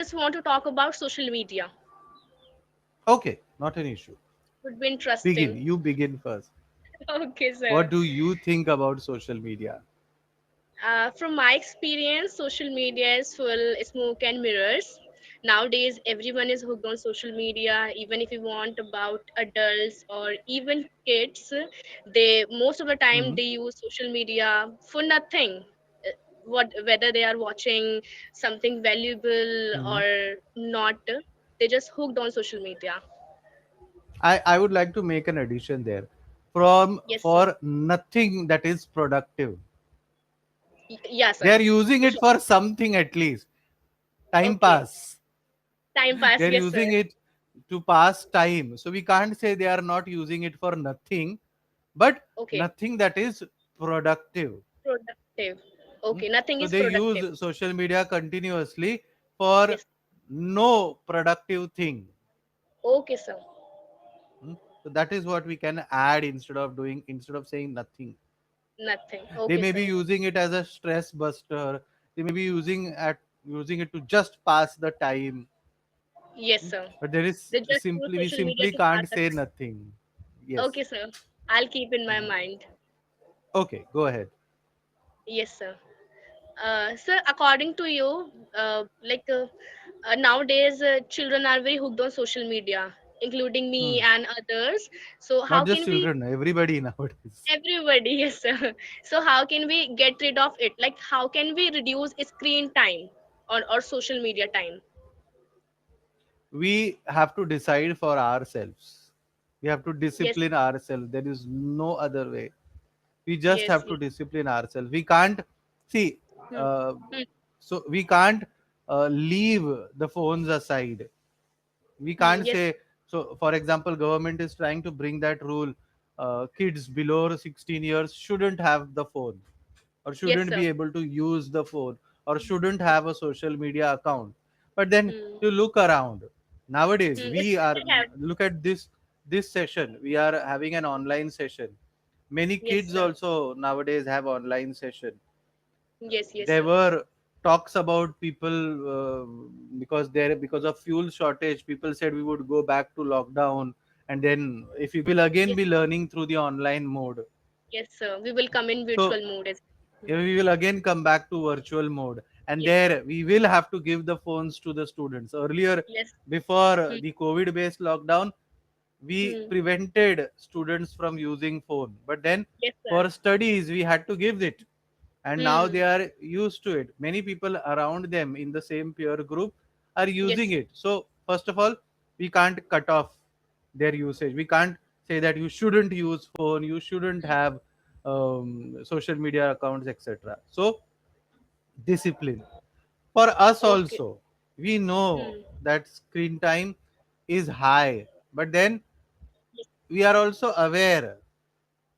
just want to talk about social media. Okay, not an issue. Would be Begin. interesting. You begin first. Okay, What sir. do you think about social media? From my experience, social media is full smoke and mirrors. Nowadays, everyone is hooked on social media. Even if you want about adults or even kids, they most of the time Hmm. they use social media for nothing. Uh, What whether they are watching something valuable Hmm. or not, they just hooked on social media. I would like to make an addition there. From Yes, sir. for nothing that is productive. Yeah, They sir. are using For it sure. for something at least. Time Okay. pass. Time pass. They're Yes, sir. using it to pass time. So we can't say they are not using it for nothing, but Okay. nothing that is productive. Productive. Hmm? Okay. Nothing So is they productive. use social media continuously for Yes. no productive thing. Okay, sir. Hmm? So that is what we can add instead of saying nothing. Nothing. They Okay, may be sir. using it as a stress buster. They may be using it to just pass the time. Yes, sir. But there is They just use simply we social media simply to pass can't the say time. nothing. Yes. Okay, sir. I'll keep in my Mhm. mind. Okay, go ahead. Yes, sir. Sir, according to you, nowadays children are very hooked on social media, including me Hmm. and others. So Not how just can we? children, everybody nowadays. Everybody, yes, sir. So how can we get rid of it? Like, how can we reduce screen time or social media time? We have to decide for ourselves. We have to Yes, discipline ourselves. There is no other way. We just yes, have to yes. discipline ourselves. We can't see, Hmm. uh, Hmm. so we can't leave the phones aside. We Hmm. can't Yes, say, so for example, government is trying to bring that rule, kids below 16 years shouldn't have the phone or yes, shouldn't sir. be able to use the phone or shouldn't have a social media account. But then Hmm. you look around nowadays, Hmm. we are, Still have. look at this session, we are having an online session. Many Yes, kids sir. also nowadays have online session. Yes, yes, There sir. were talks about people, because of fuel shortage, people said we would go back to lockdown, and then if we will again Yes, be learning through the online mode. yes, sir. We will come in So virtual mode as. Hmm. we will again come back to virtual mode, and Yes, there we will have to give the phones to the students. Earlier, yes. before Hmm. the covid based lockdown, we Hmm. prevented students from using phone, but then Yes, sir. for studies we had to give it, and now Hmm. they are used to it. Many people around them in the same peer group are using Yes. it. So first of all, we can't cut off their usage. We can't say that you shouldn't use phone, you shouldn't Hmm. have social media accounts, etc. So discipline for us Okay. also. We know Hmm. that screen time is high, but then Yes. we are also aware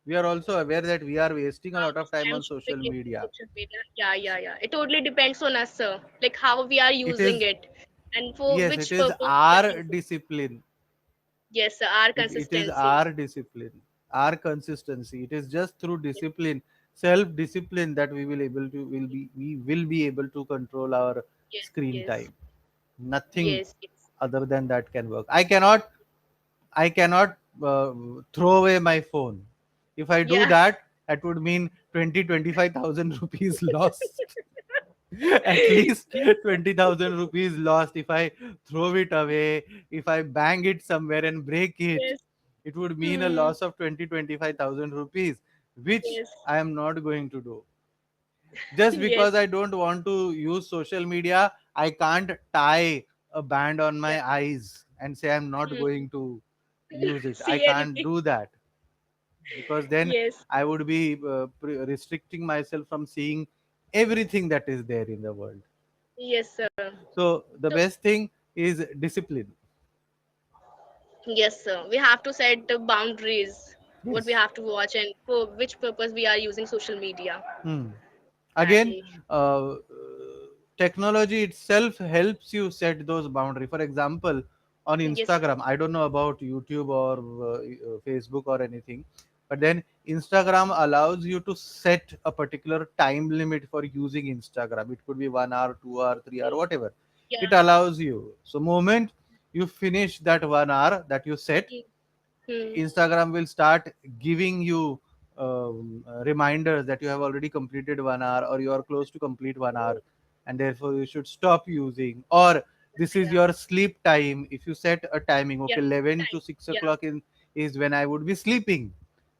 that we are wasting a How lot of much time time on should we social give to media. social media? Yeah, yeah, yeah. It totally depends on us, sir. Like how we are It using is, it and for yes, it which is purpose we are our using. discipline. Yes, sir. Our It is consistency. our discipline, our consistency. It is just through Yes, discipline, self discipline, that we will be able to control our yes, screen yes, time. Nothing yes, yes. other than that can work. I cannot throw away my phone. If I do Yeah. that, that would mean 25,000 rupees lost. At least 20,000 rupees lost if I throw it away. If I bang it somewhere and break it, Yes. it would mean a Hmm. loss of 25,000 rupees, which Yes. I am not going to do. Just because Yes. I don't want to use social media, I can't tie a band on Yeah. my eyes and say I'm not Hmm. going to use it. I See can't anything. do that, because then Yes. I would be restricting myself from seeing everything that is there in the world. Yes, sir. So the So best thing is discipline. yes, sir. We have to set the boundaries. What we Yes. have to watch and for which purpose we are using social media. Hmm. Again, Exactly. technology itself helps you set those boundaries. For example, on Yes, sir. Instagram, I don't know about YouTube or Facebook or anything, but then Instagram allows you to set a particular time limit for using Instagram. It could be 1 hour, 2 hour, 3 hour, Okay. whatever. It Yeah. allows you. So moment you finish that 1 hour that you set, Hmm. Hmm. Instagram will start giving you reminders that you have already completed 1 hour or you are close to complete 1 hour, and therefore you should stop using. Or this is Yeah. your sleep time. If you set a timing, Yeah. okay, 11 to Time. 6 Yeah. o'clock in is when I would be sleeping.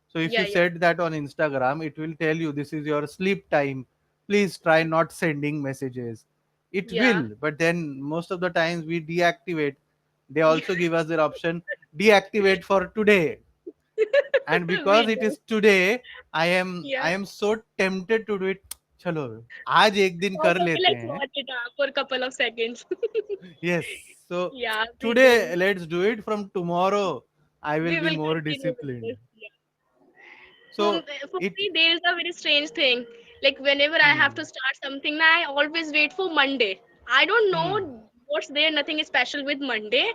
So if Yeah. you Yeah. set that on Instagram, it will tell you this is your sleep time. Please try not sending messages. It Yeah. will, but then most of the times we deactivate. They also give us the option deactivate for today. And We because it do. is today, I Yeah. am so tempted to do it. चलो आज एक दिन कर Also, लेते let's हैं. watch it for a couple of seconds. Yes. So Yeah, we today do. let's do it. From tomorrow I will We be will more continue with disciplined. this. Yeah. So For it. me, there is a very strange thing. Like whenever I have Hmm, to start something, I always wait for Monday. I don't hmm. know what's there. Nothing special with Monday.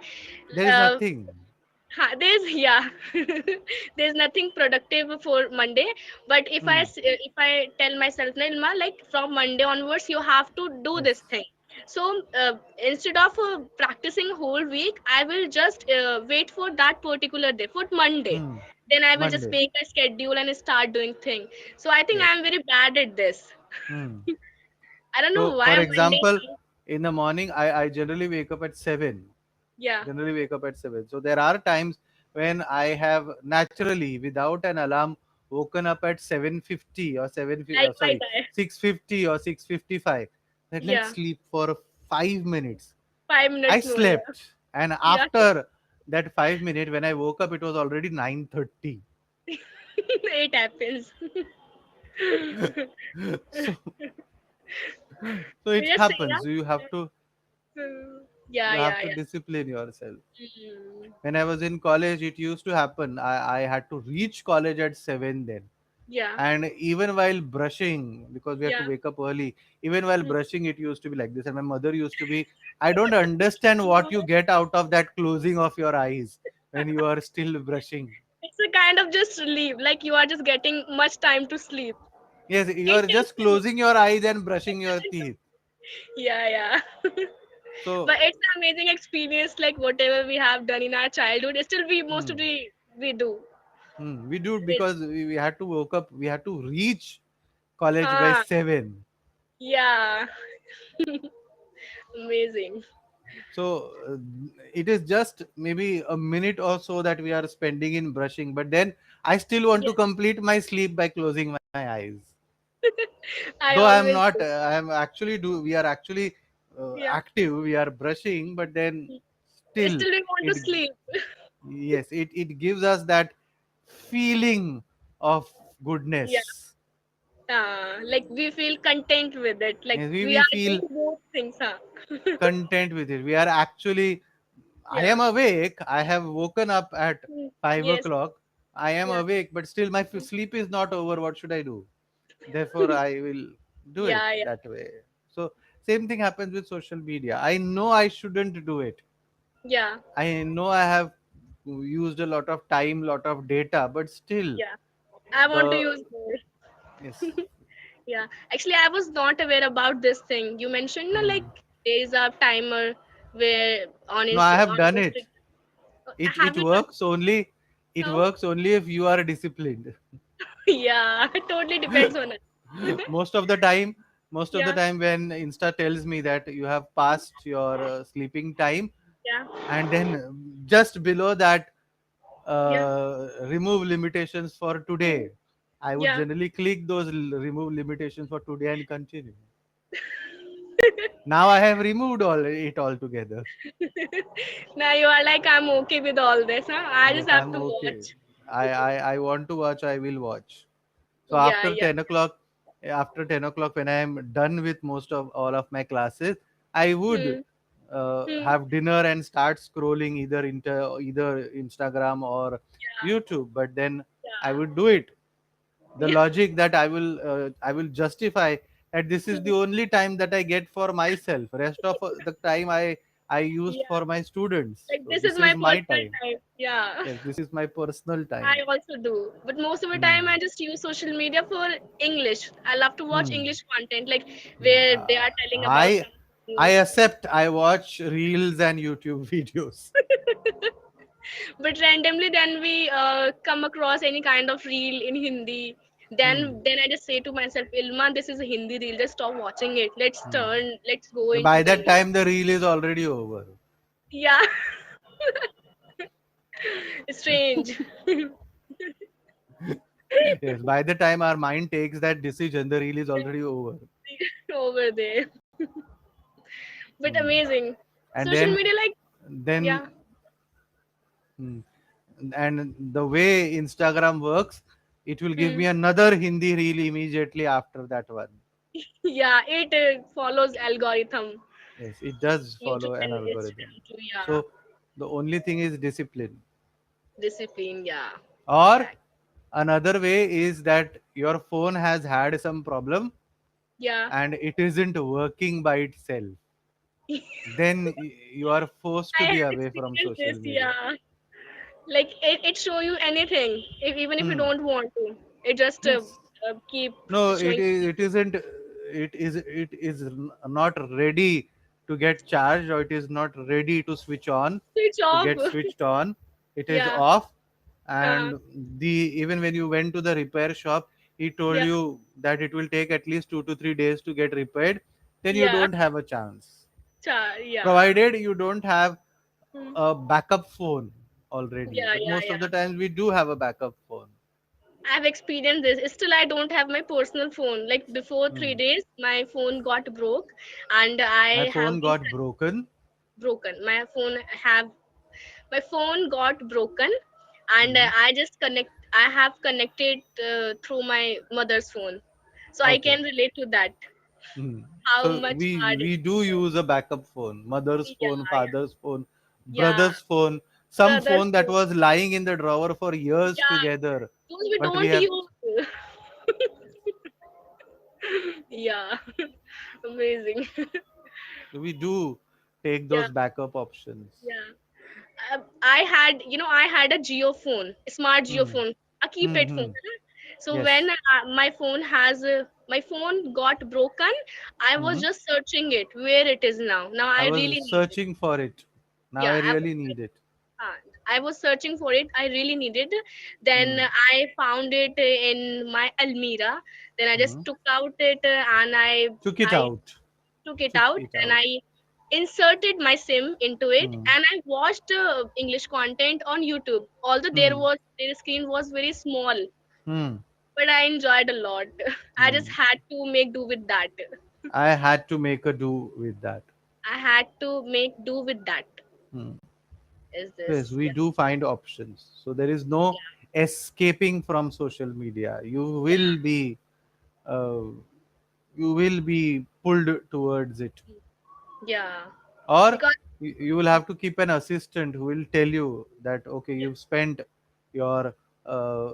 There is Uh, nothing. there's yeah, there's nothing productive for Monday. But Hmm. if I tell myself, Nilma, like from Monday onwards, you have to do Yes. this thing. So instead of practicing whole week, I will just wait for that particular day for Monday. Hmm. Then I will just Monday. make a schedule and start doing thing. So I think Yes. I'm very bad at this. Hmm. I don't know So for why Monday. example, in the morning I generally wake up at 7. Yeah, Generally wake up at 7. So there are times when I have naturally, without an alarm, woken up at 7:50 or likewise. 6:50 or 6:55. That let's Yeah, sleep for 5 minutes. five I minutes more. Yeah, slept, and yeah. after that 5 minute, when I woke up, it was already 9:30. It happens. So so it We just say, happens. You have to yeah. you Yeah, have yeah, to yeah. discipline yourself. Mm, When I was in college, it used to happen. I had to reach college at 7 then. yeah, And even while brushing, because we had to yeah. wake up early, even while Mm. brushing, it used to be like this. And my mother used to be, I don't understand what you get out of that closing of your eyes when you are still brushing. It's a kind of just relief, like you are just getting much time to sleep. Yes, you are just Intentionally. closing your eyes and brushing your teeth. Yeah, yeah. So, But it's an amazing experience, like whatever we have done in our childhood, still we most of hmm, the we do. we do It is. because we had to woke up, we had to reach college by Huh. 7. Yeah. Amazing. So it is just maybe a minute or so that we are spending in brushing, but then I still want Yeah. to complete my sleep by closing my eyes. I Though I am always not, do. I am actually do. We are actually Yeah. active. We are brushing, but then still Still we want to it sleep. yes it gives us that feeling of Yeah. goodness. Like we feel content with it. Like Yes, we we are feel doing both things, huh? content with it. We are actually. I Yeah. am awake. I have woken up at Mm. five Yes. o'clock. I am Yeah. awake, but still my sleep is not over. What should I do? Therefore, I will do it Yeah. Yeah. that way. So same thing happens with social media. I know I shouldn't do it. Yeah. I know I have used a lot of time, lot of data, but still Yeah. I want to the use more. yes. Yeah. Actually, I was not aware about this thing. You mentioned, no, like Hmm. there is a timer where No, I have On done it. Instagram. It Have you done works only. It now? works only if you are disciplined. Yeah. It totally depends on it. most of the time most of the Yeah. time when Insta tells me that you have passed your sleeping time, Yeah. and then just below that, Yeah. remove limitations for Mm. today, I would Yeah. generally click those remove limitations for today and continue. Now I have removed all it altogether. Now you are like, I'm okay with all this, huh? I just Yes, have I'm to okay. watch. I want to watch, I will watch. So Yeah, yeah. after 10 o'clock, when I am done with most of all of my classes, I would Hmm. Hmm. have dinner and start scrolling either Instagram or Yeah. YouTube. But then I Yeah. would do it. The logic that I will justify that this is Yeah. the only time that I get for myself. Rest of the time I used Yeah. for my students. Like So this is this my is my personal time. time. Yeah. Yes, this is my personal I time. also do. But most of the Hmm. time I just use social media for English. I love to watch Hmm. English content, like Hmm. where they are telling about I some. I accept. I watch reels and YouTube videos. But randomly then we come across any kind of reel in Hindi, then Hmm. I just say to myself, Ilma, this is a Hindi reel, just stop watching it, let's go into By the that English. time, the reel is already over. Yeah. Strange. Yes, by the time our mind takes that decision, the reel is already over. Over there. But Hmm. amazing. And Social media, like, then, yeah. hmm, and the way Instagram works, it will give Hmm. me another Hindi reel immediately after that one. Yeah, it follows algorithm. Yes, it does YouTube follow an and algorithm. Instagram too. Yeah. So the only thing is discipline. Discipline. Yeah. Or Exact. another way is that your phone has had some problem Yeah. and it isn't working by itself. Then you are forced I to be have away from experienced social this. media. Yeah. Like it show you anything, even if you Hmm. don't want to. It just Yes. keep No, showing. it isn't. It is not ready to get charged, or it is not ready to switch on, Switch to off. get switched on. It is Yeah. off, Uh, and the even when you went to the repair shop, he told yeah. you that it will take at least 2 to 3 days to get repaired. Then you Yeah. don't have a chance, Yeah. provided you don't have Hmm. a backup phone already. Yeah. But Yeah. most of the Yeah. times we do have a backup phone. I've experienced this. Still, I don't have my personal phone. Like before Hmm. 3 days, my phone got broke, and My I have phone been got broken. broken. My phone got broken, and Hmm. I have connected through my mother's phone, so I Okay. can relate to that. Hmm. How So much hard it we do was. use a backup phone, mother's phone, Yeah, father's phone, yeah, brother's phone, some brother's phone that phone. was lying in the drawer for years Yeah, together. those we But we don't have use. Yeah, amazing. we do take Yeah, those backup options. yeah. I had a Geo phone, a smart Geo Hmm. phone, a Hmm. keypad phone. Hmm. So when Yes. my phone got broken, I was Hmm. just searching it where it is now. Now I I was really need it. searching for it. Now Yeah, I really need it. I was searching for it. I really needed. Then Hmm. I found it in my Almira. Then I just Hmm. took out it and Took it I out. took it Took out it and out. I inserted my SIM into it Hmm. and I watched English content on YouTube. Although Hmm. their screen was very small, Hmm. but I enjoyed a lot. I just Hmm. had to make do with that. I had to make a do with that. I had to make do with that. Hmm. Is Yes, this? we Yeah. do find options. So there is no escaping from social media. Uh, you will be pulled towards it, Yeah. or Because you will have to keep an assistant who will tell you that okay, you've spent your uh,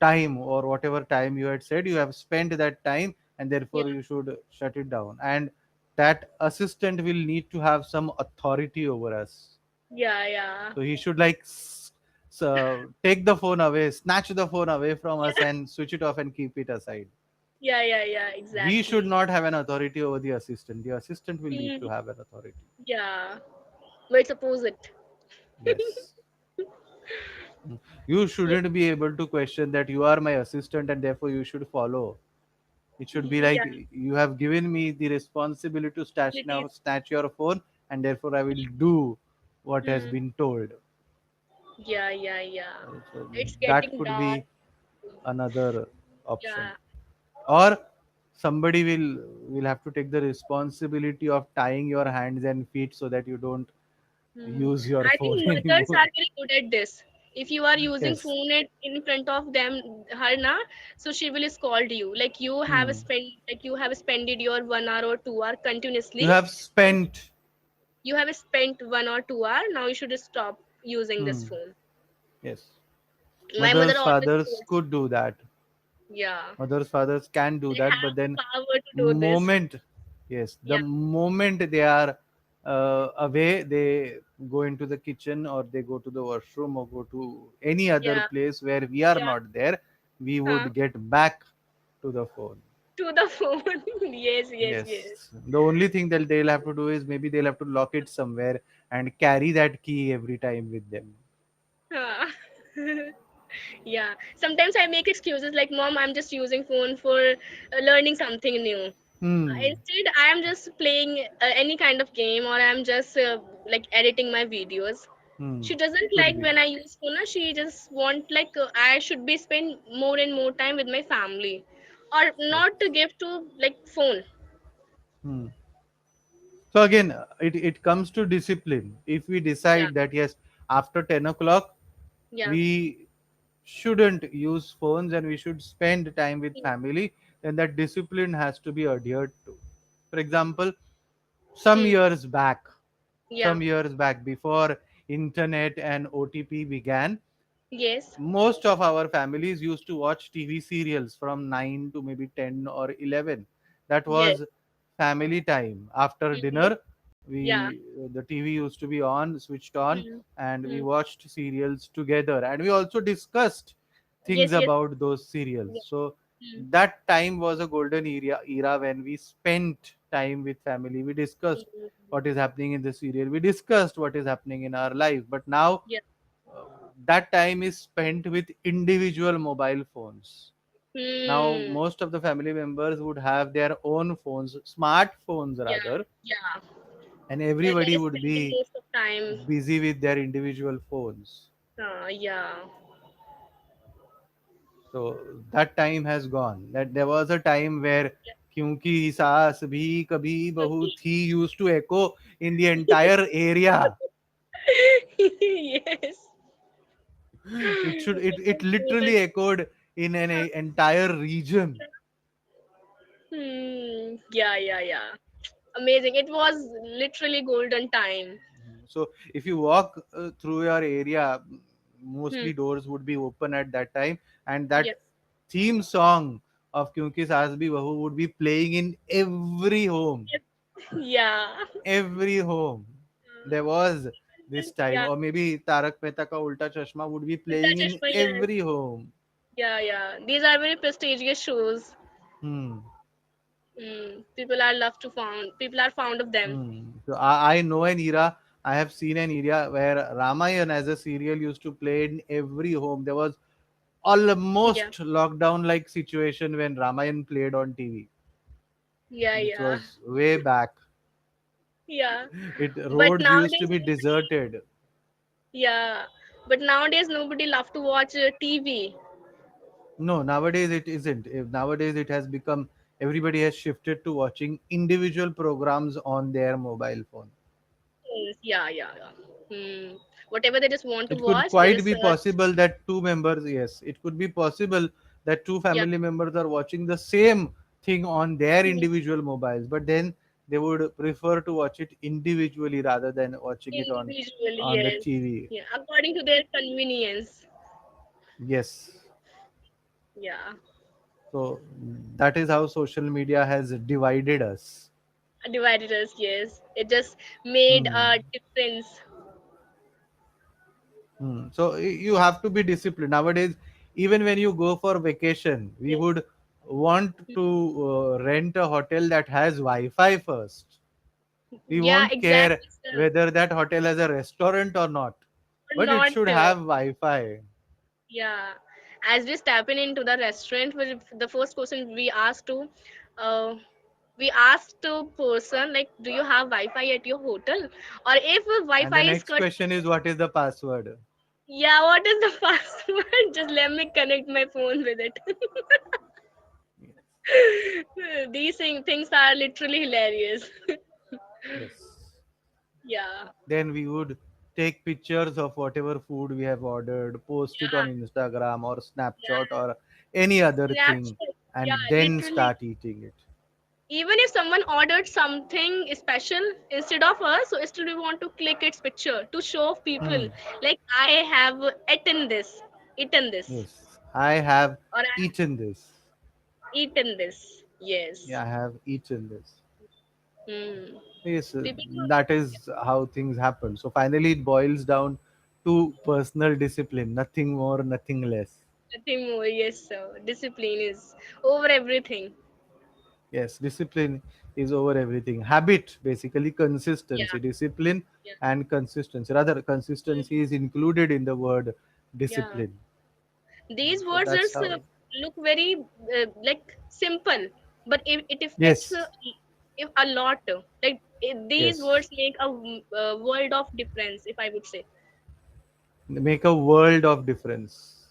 time or whatever time you had said you have spent that time, and yeah, therefore you should shut it down. And that assistant will need to have some authority over us. yeah, yeah. So he should like take the phone away, snatch the phone away from us, and switch it off and keep it aside. Yeah, yeah, yeah, We should exactly. not have an authority over the assistant. The assistant will need to Mm, have an authority. yeah. But suppose it. Yes. You shouldn't be able to question that you are my assistant and therefore you should follow. It should be like Yeah, you have given me the responsibility to abilities. snatch your phone, and therefore I will do what has Hmm. been told. Yeah, yeah, yeah. So It's that getting could dark. be another option. Yeah. Or somebody will have to take the responsibility of tying your hands and feet so that you don't Hmm. use your I think phone mothers anymore. are very good at this. If you are using Yes. phone in front of her na, so she will scold you. Hmm. Like you have spended your 1 hour or 2 hour You continuously. have And spent. you have spent 1 or 2 hour. Now you should stop using this Hmm. phone. Yes. My mother Mothers, always fathers scolds. could do that. Yeah, Mothers, fathers can do they that, but have the then power to do this. moment, yes, the Yeah, moment they are away, they go into the kitchen or they go to the washroom or go to any other yeah, place where we are yeah. not there, we Huh. would get back to the phone. to the phone. Yes, yes, yes. Yes. The only thing that they'll have to do is maybe they'll have to lock it somewhere and carry that key every time with them. Ah. Yeah. Sometimes I make excuses like, "Mom, I'm just using phone for learning something new." Hmm. Instead, I am just playing any kind of game, or I'm just like editing my videos. Hmm. She doesn't Could like be. when I use phone. She just want like I should be spend more and more time with my family, or Yes. not to give to like phone. Hmm. So again, it comes to discipline. If we Yeah, decide that yes, after 10 o'clock, yeah, we shouldn't use phones and we should spend time with family, then that discipline has to be adhered to. For example, some hmm. years back, Yeah, some years back before internet and OTP began, yes, most of our families used to watch TV serials from 9 to maybe 10 or 11. That yes, was family time. After hmm, dinner, yeah, we the TV used to be on, switched on, hmm, and we hmm. watched serials together. And we also discussed things Yes, yes, about those serials. yeah. So Hmm, that time was a golden era when we spent time with family. We discussed hmm, what is happening in the serial. We discussed what is happening in our life. But now yeah. uh, that time is spent with individual mobile phones. Now, Hmm. most of the family members would have their own phones, smartphones Yeah, rather, yeah. and They're everybody would spending be most of time. busy with their individual phones. Yeah. So that time has gone. That there was a time where "क्योंकि सास भी कभी बहू थी" used to echo in the entire area. Yes. It literally echoed in an entire region. Hmm. Yeah, yeah, yeah. Amazing. It was literally golden time. So if you walk through your area, Hmm. mostly doors would be open at that time, and that Yes. theme song of "Kyunki Saas Bhi Bahu" would be playing in every home. Yes. Yeah. Every home. There was this time, Yeah. or maybe Tarak Mehta Ka Ulta Chashma would be Ulta playing in Chashma, yes. every home. Yeah, yeah. These are very prestigious shows. Hmm. People are love to found. People are fond of them. So I know an era, I have seen an era where Ramayan as a serial used to play in every home. There was Yeah. almost lockdown like situation when Ramayan played on TV, Yeah, which yeah. was way back. Yeah. It But roads used to nowadays be nobody. deserted. Yeah. But nowadays nobody love to watch TV. No, nowadays it isn't. Nowadays it has become everybody has shifted to watching individual programs on their mobile phone. Yes, yeah, yeah, yeah. Whatever they just want to It could watch, they quite just be search. possible that two members, yes, it could be possible that two Yeah. family members are watching the same thing on their Hmm. individual mobiles, but then they would prefer to watch it individually rather than watching it Individually, on the yes. TV. Yeah. According to their convenience. Yes. Yeah. So that is how social media has divided us. Divided us, yes. It just made Hmm. a difference. So you have to be disciplined nowadays. Even when you go for vacation, we Yes. would want to rent a hotel that has Wi-Fi first. We Yeah, won't care exactly, sir. whether that hotel has a restaurant or not, Or but it not. should have Wi-Fi. Yeah. As we step into the restaurant, the first question uh, we asked to person like, do you have Wi-Fi at your hotel? Or if And Wi-Fi the is next cut, question is, what is the password? yeah, what is the password? Just let me connect my phone with it. Yes. These things are literally hilarious. Yes. Yeah. Then we would take pictures of whatever food we have ordered, post it Yeah. on Instagram or Snapchat Yeah. or any other thing, Snapchat. Yeah, and then literally. start eating it. Even if someone ordered something special instead of us, so still we want to click its picture to show people Hmm. like I have eaten this, Yes, I have or I have eaten this. eaten this. Yes. Yeah, I have eaten this. Hmm. Yes, People that is how things happen. So finally, it boils down to personal discipline, nothing more, nothing less. nothing more. Yes, sir. Discipline is over everything. Yes, discipline is over everything. Habit, basically Yeah, consistency. Discipline yeah. and consistency. Rather, consistency Mhm. is included in the word Yeah. discipline. These So words that's just how. look very like simple, but it affects Yes, if a lot. Like these yes. words make a world of difference, if I would say. Make a world of difference.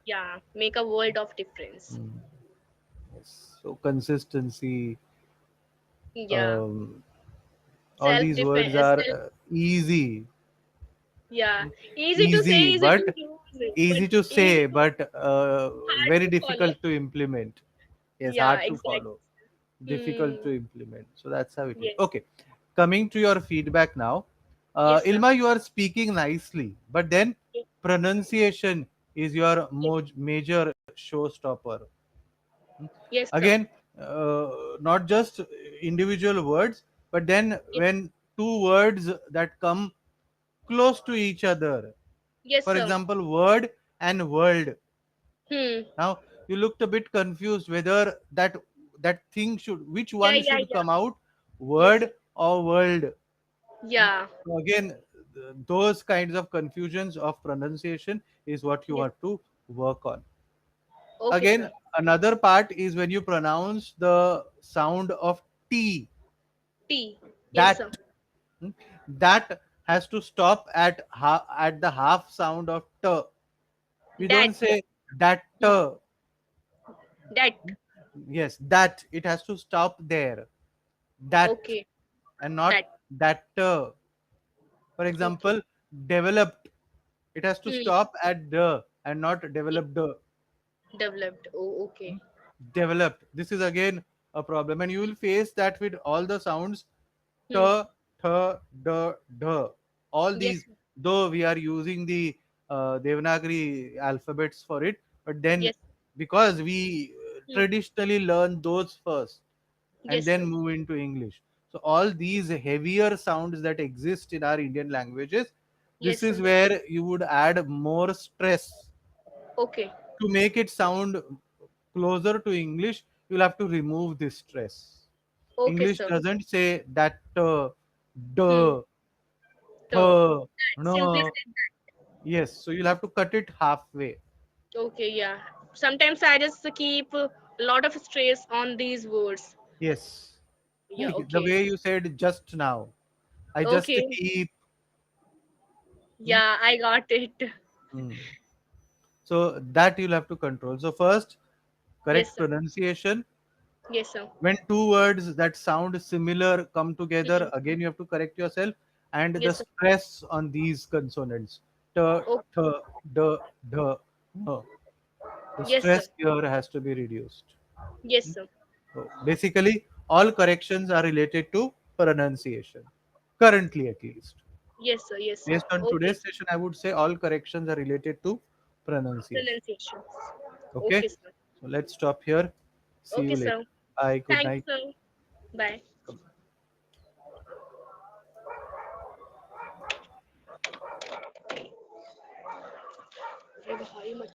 Yeah, make a world of difference. Mm, yes. So consistency. Yeah, Um, all self these words defense. are Self, easy, yeah, easy to say, easy, easy to but use, but easy to easy say, to but hard very to follow. difficult to implement. Yes, Yeah, hard to exactly. follow, difficult Hmm. to implement. So that's how it is. Yes. Okay, coming to your feedback now, Yes, sir. Ilma, you are speaking nicely, but then Ye- pronunciation is your Yes, major showstopper. Hmm. yes, sir. Again, not just individual words, but then Yes, when two words that come close to each other, yes, for sir. example, word and world. Hmm. Now you looked a bit confused whether that thing should, which Yeah, one yeah, should yeah. come out, Yes. word or world. Yeah. So again, those kinds of confusions of pronunciation is what you Yes. have to work on. Okay, Again, sir. another part is when you pronounce the sound of T. T. Yes, sir. That, hmm, that has to stop at at the half sound of T. We That. don't say that T. That. Yes, that, it has to stop there. That, Okay. and not That. that. For Okay. example, developed, it has to Hmm. stop at the and not Yes. developed. Developed. Oh, okay. Developed, this is again a problem, and you will face that with all the sounds. Hmm. T, th, d, d, all Yes. these, though we are using the Devanagari alphabets for it, but then Yes. because we Hmm. traditionally learn those first and Yes, then sir. move into English. So all these heavier sounds that exist in our Indian languages, Yes, this sir. is where you would add more stress Okay. to make it sound closer to English. You'll have to remove this stress. Okay, English sir. doesn't say that, Hmm. duh, So th, simply no. said Yes, so you'll have to cut it halfway. that. Okay, yeah. Sometimes I just keep a lot of stress on these words. Yes, Yeah. like the Okay. way you said just now. I just Okay. keep. Hmm? Yeah, I got it. Hmm. So that you'll have to control. So first, Yes, correct sir. pronunciation. Yes, sir. When two words that sound similar come Hmm. together, again you have to correct yourself, and the Yes, sir. stress on these consonants. T, Oh, th, d, d, no. The yes, sir. stress here has to be reduced. Yes, sir. So basically, all corrections are related to pronunciation, currently at least. Yes, sir. Yes, sir. Based on Okay. today's session, I would say all corrections are related to pronunciation. Pronunciations. Okay, Okay, sir. so let's stop here. See Okay, you sir. later. Bye. Good Thanks, night. sir. Bye.